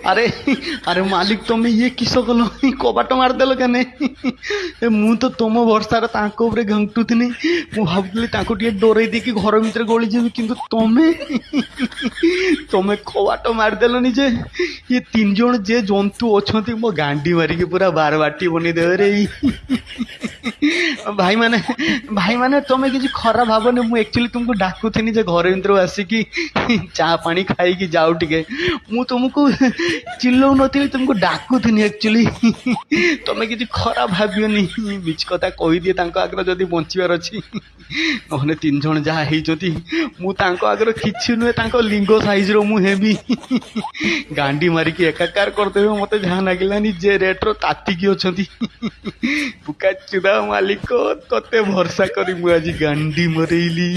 अरे अरे मालिक तुम ये किस कल कबाट मारदेल केने मु तो तुम भरसार घंटुनी मु भावुली डर देकी घर भर गलीजी कि तमें तमें कबाट मारदेलनि जे ये तीन जन जे जंतु अच्छा मो गांडी मारिकी पूरा बारबाटी बनीदेव रे भाई माने तुम किसी खराब भावनी मुझे एक्चुअली तुमको डाकुथी जे घर भर आसिकी चा पानी खाई जाऊ टे मु तुमको चिल्लौ नी तुमको डाकुथी एक्चुअली तुम किसी खराब भावियोनी बीच कथा कहीदिए आगे जदि बचार अच्छी नहले तीन जन जहाँ मुझे आगे किसी नुहे लिंग साइज री गांडी मारिकी एकाकार करदेवे मत जहाँ लगे जे रेट्र तातिकी अच्छा पुका चुदा मालिक तोते भरसा करी मु आज गांडी मरेली